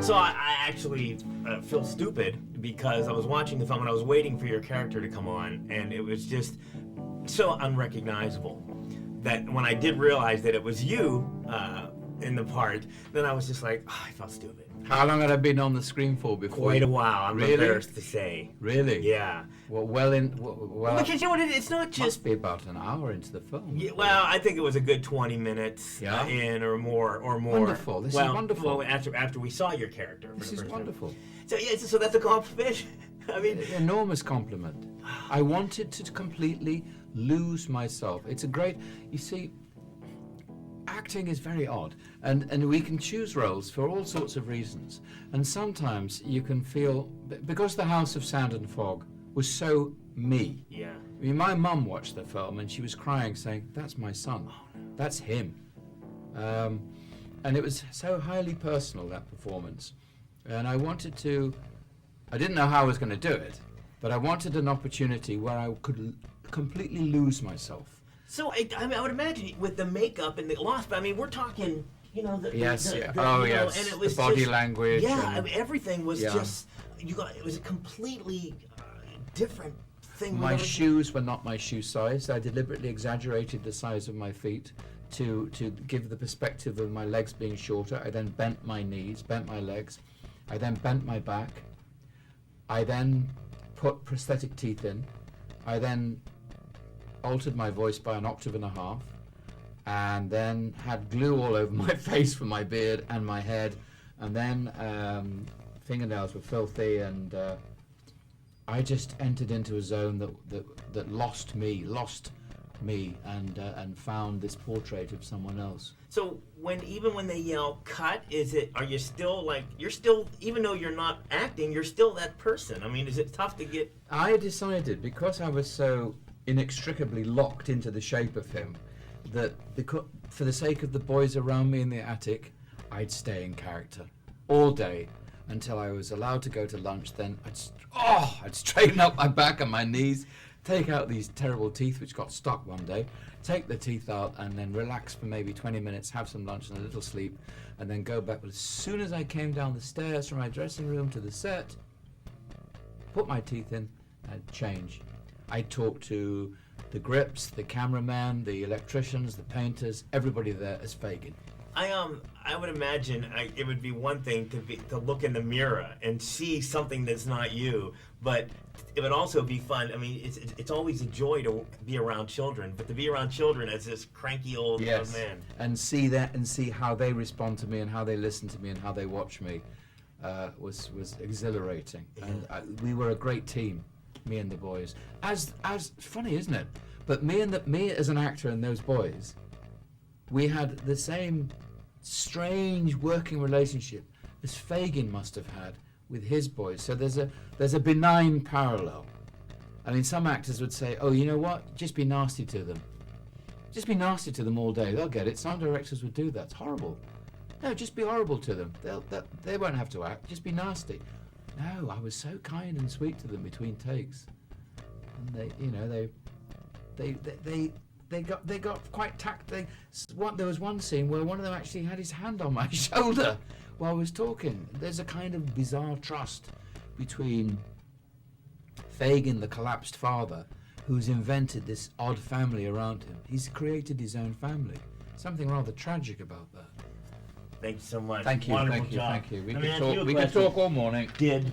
So I actually feel stupid because I was watching the film and I was waiting for your character to come on, and it was just so unrecognizable that when I did realize that it was you in the part, then I was just like, oh, I felt stupid. How long had I been on the screen for before? Quite a while. I'm Really? embarrassed to say. Really? Yeah. Well, Because you know what? It's not must just. be about an hour into the film. Yeah, well, I think it was a good 20 minutes in or more. Wonderful. This is wonderful. Well, after we saw your character. This is wonderful. So yeah, so that's a compliment. I mean, enormous compliment. I wanted to completely lose myself. It's a great. You see, acting is very odd, and we can choose roles for all sorts of reasons. And sometimes you can feel, because The House of Sand and Fog was so me. Yeah. I mean, my mum watched the film and she was crying, saying, "That's my son. That's him." And it was so highly personal, that performance. And I didn't know how I was going to do it, but I wanted an opportunity where I could completely lose myself. So I would imagine with the makeup and the loss, but I mean, we're talking, you know, the yes, the, yeah. the, Oh, you know, yes. and it was the body just, language. Yeah, and, I mean, everything was yeah. just it was a completely different thing. My shoes were not my shoe size. I deliberately exaggerated the size of my feet to give the perspective of my legs being shorter. I then bent my knees, bent my legs. I then bent my back. I then put prosthetic teeth in. I then altered my voice by 1.5 octaves, and then had glue all over my face for my beard and my head, and then fingernails were filthy, and I just entered into a zone that lost me, and found this portrait of someone else. So even when they yell cut, are you still even though you're not acting, you're still that person? I mean, is it tough to get? I decided, because I was so inextricably locked into the shape of him, that for the sake of the boys around me in the attic, I'd stay in character all day until I was allowed to go to lunch. Then I'd straighten up my back and my knees, take out these terrible teeth which got stuck one day, take the teeth out, and then relax for maybe 20 minutes, have some lunch and a little sleep, and then go back. But as soon as I came down the stairs from my dressing room to the set, put my teeth in, I'd change. I talked to the grips, the cameraman, the electricians, the painters, everybody there as Fagin. I would imagine it would be one thing to look in the mirror and see something that's not you, but it would also be fun. I mean, it's always a joy to be around children, but to be around children as this cranky old man. And see that, and see how they respond to me, and how they listen to me, and how they watch me, was exhilarating. Yeah. And we were a great team. Me and the boys. As funny, isn't it? But me as an actor and those boys, we had the same strange working relationship as Fagin must have had with his boys. So there's a benign parallel. I mean, some actors would say, "Oh, you know what? Just be nasty to them. Just be nasty to them all day. They'll get it." Some directors would do that. It's horrible. No, just be horrible to them. They won't have to act. Just be nasty. No, I was so kind and sweet to them between takes, and they got quite there was one scene where one of them actually had his hand on my shoulder while I was talking. There's a kind of bizarre trust between Fagin, the collapsed father, who's invented this odd family around him. He's created his own family. Something rather tragic about that. Thank you so much. Thank you. Wonderful Thank you. job. Thank you. We could talk all morning. Did